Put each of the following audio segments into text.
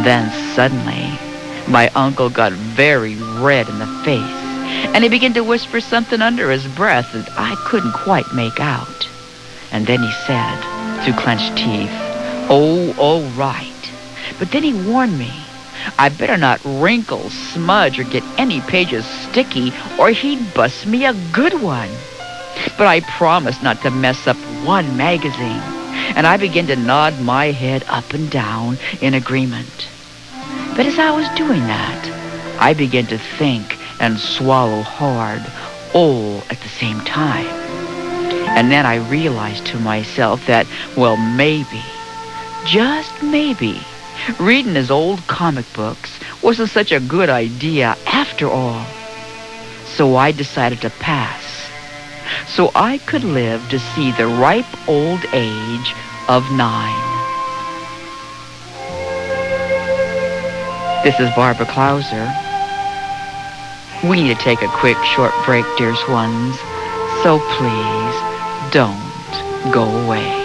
Then suddenly, my uncle got very red in the face, and he began to whisper something under his breath that I couldn't quite make out. And then he said, through clenched teeth, "Oh, all right." But then he warned me I better not wrinkle, smudge, or get any pages sticky, or he'd bust me a good one. But I promised not to mess up one magazine, and I began to nod my head up and down in agreement. But as I was doing that, I began to think and swallow hard, all at the same time. And then I realized to myself that, well, maybe, just maybe, reading his old comic books wasn't such a good idea after all. So I decided to pass, so I could live to see the ripe old age of 9. This is Barbara Clouser. We need to take a quick short break, dearest ones, so please don't go away.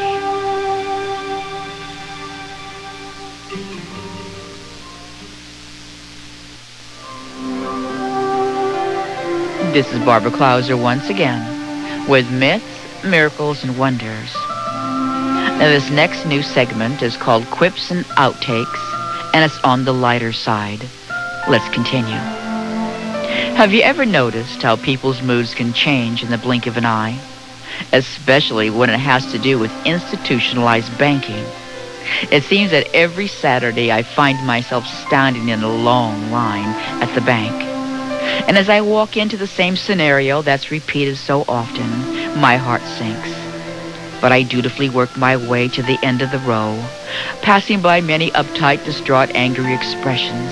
This is Barbara Clouser once again with Myths, Miracles, and Wonders. Now this next new segment is called Quips and Outtakes, and it's on the lighter side. Let's continue. Have you ever noticed how people's moods can change in the blink of an eye? Especially when it has to do with institutionalized banking. It seems that every Saturday I find myself standing in a long line at the bank. And as I walk into the same scenario that's repeated so often, my heart sinks. But I dutifully work my way to the end of the row, passing by many uptight, distraught, angry expressions.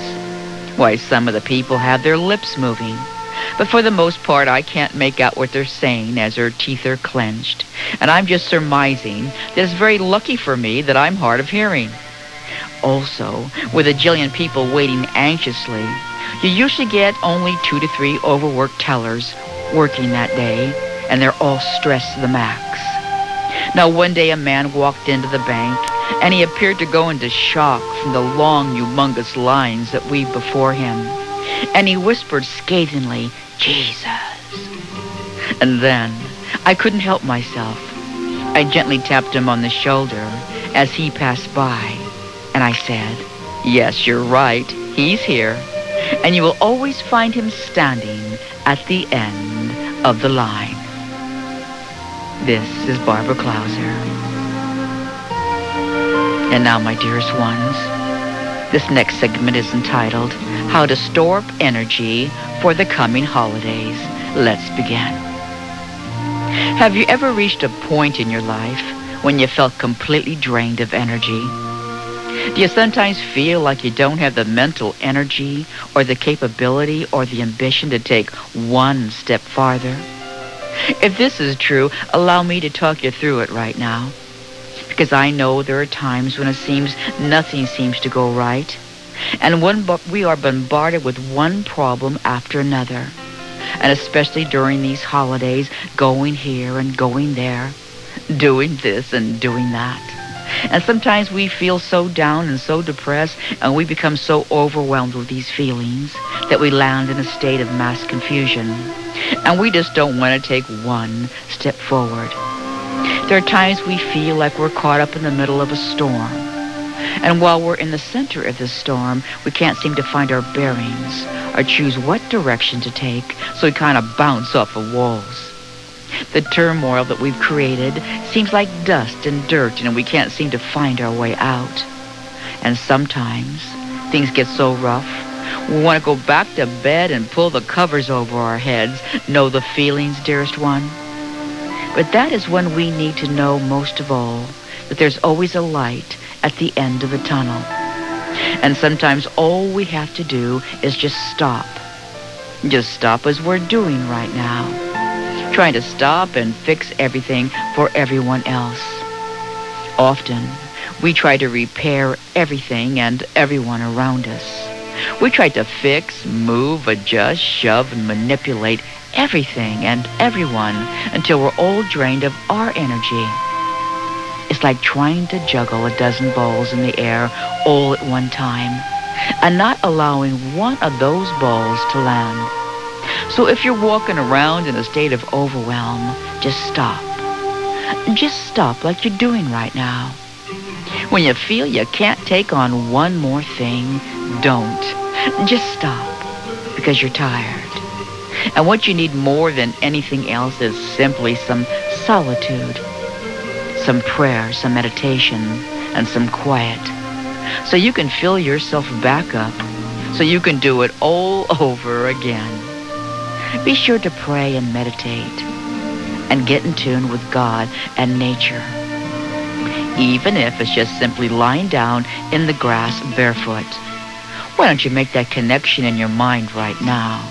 Why, some of the people have their lips moving, but for the most part I can't make out what they're saying as their teeth are clenched, and I'm just surmising that it's very lucky for me that I'm hard of hearing. Also, with a jillion people waiting anxiously, you usually get only 2 to 3 overworked tellers working that day, and they're all stressed to the max. Now, one day a man walked into the bank, and he appeared to go into shock from the long, humongous lines that weaved before him. And he whispered scathingly, "Jesus." And then, I couldn't help myself. I gently tapped him on the shoulder as he passed by, and I said, "Yes, you're right, he's here. And you will always find him standing at the end of the line." This is Barbara Clouser. And now, my dearest ones, this next segment is entitled, How to Store Up Energy for the Coming Holidays. Let's begin. Have you ever reached a point in your life when you felt completely drained of energy? Do you sometimes feel like you don't have the mental energy or the capability or the ambition to take one step farther? If this is true, allow me to talk you through it right now. Because I know there are times when it seems nothing seems to go right. And when we are bombarded with one problem after another. And especially during these holidays, going here and going there, doing this and doing that. And sometimes we feel so down and so depressed, and we become so overwhelmed with these feelings that we land in a state of mass confusion. And we just don't want to take one step forward. There are times we feel like we're caught up in the middle of a storm. And while we're in the center of this storm, we can't seem to find our bearings or choose what direction to take, so we kind of bounce off the walls. The turmoil that we've created seems like dust and dirt, and we can't seem to find our way out. And sometimes things get so rough, we want to go back to bed and pull the covers over our heads. Know the feelings, dearest one? But that is when we need to know most of all that there's always a light at the end of the tunnel. And sometimes all we have to do is just stop. Just stop as we're doing right now. Trying to stop and fix everything for everyone else. Often, we try to repair everything and everyone around us. We try to fix, move, adjust, shove, and manipulate everything and everyone until we're all drained of our energy. It's like trying to juggle a dozen balls in the air all at one time and not allowing one of those balls to land. So if you're walking around in a state of overwhelm, just stop. Just stop like you're doing right now. When you feel you can't take on one more thing, don't. Just stop because you're tired. And what you need more than anything else is simply some solitude, some prayer, some meditation, and some quiet. So you can fill yourself back up, so you can do it all over again. Be sure to pray and meditate and get in tune with God and nature. Even if it's just simply lying down in the grass barefoot. Why don't you make that connection in your mind right now?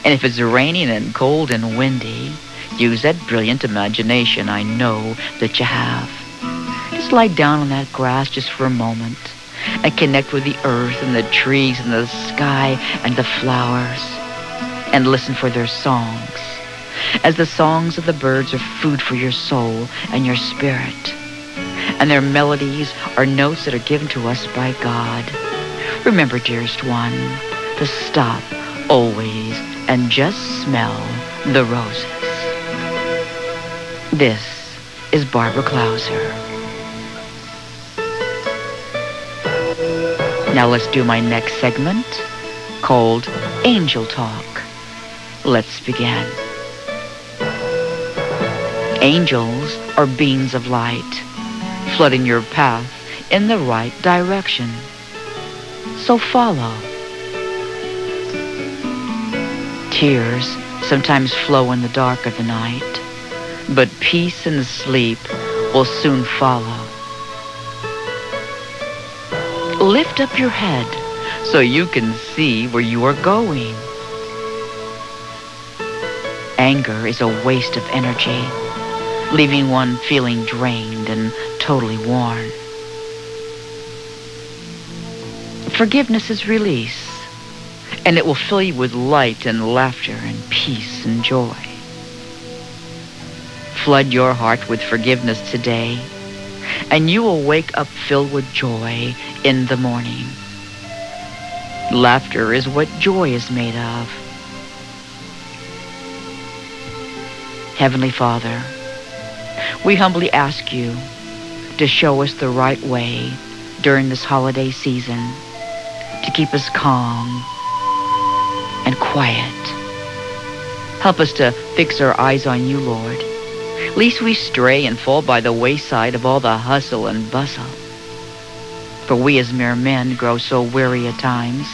And if it's raining and cold and windy, use that brilliant imagination I know that you have. Just lie down on that grass just for a moment and connect with the earth and the trees and the sky and the flowers and listen for their songs, as the songs of the birds are food for your soul and your spirit, and their melodies are notes that are given to us by God. Remember, dearest one, to stop always and just smell the roses. This is Barbara Clouser. Now let's do my next segment called Angel Talk. Let's begin. Angels are beams of light, flooding your path in the right direction. So follow. Tears sometimes flow in the dark of the night, but peace and sleep will soon follow. Lift up your head so you can see where you are going. Anger is a waste of energy, leaving one feeling drained and totally worn. Forgiveness is release, and it will fill you with light and laughter and peace and joy. Flood your heart with forgiveness today, and you will wake up filled with joy in the morning. Laughter is what joy is made of. Heavenly Father, we humbly ask you to show us the right way during this holiday season, to keep us calm and quiet. Help us to fix our eyes on you, Lord, lest we stray and fall by the wayside of all the hustle and bustle. For we as mere men grow so weary at times,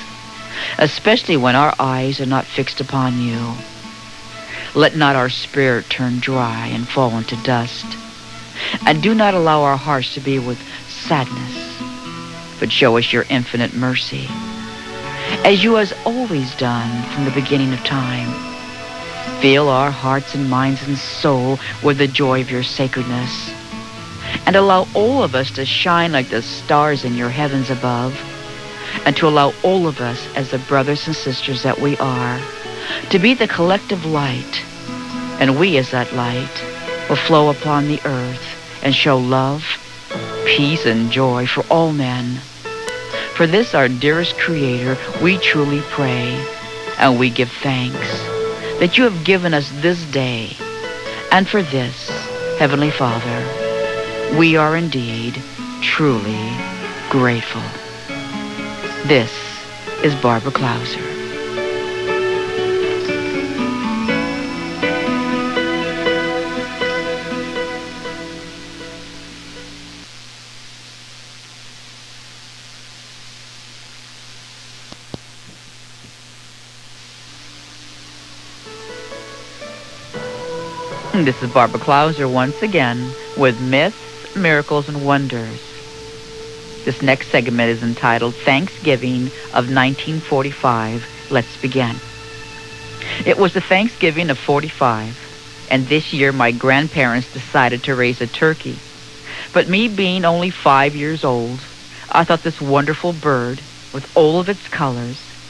especially when our eyes are not fixed upon you. Let not our spirit turn dry and fall into dust, and do not allow our hearts to be with sadness, but show us your infinite mercy, as you has always done from the beginning of time. Fill our hearts and minds and soul with the joy of your sacredness, and allow all of us to shine like the stars in your heavens above, and to allow all of us, as the brothers and sisters that we are, to be the collective light, and we as that light will flow upon the earth and show love, peace, and joy for all men. For this, our dearest Creator, we truly pray, and we give thanks that you have given us this day. And for this, Heavenly Father, we are indeed truly grateful. This is Barbara Clouser. This is Barbara Clouser once again with Myths, Miracles, and Wonders. This next segment is entitled Thanksgiving of 1945. Let's begin. It was the Thanksgiving of 45, and this year my grandparents decided to raise a turkey. But me being only 5 years old, I thought this wonderful bird, with all of its colors,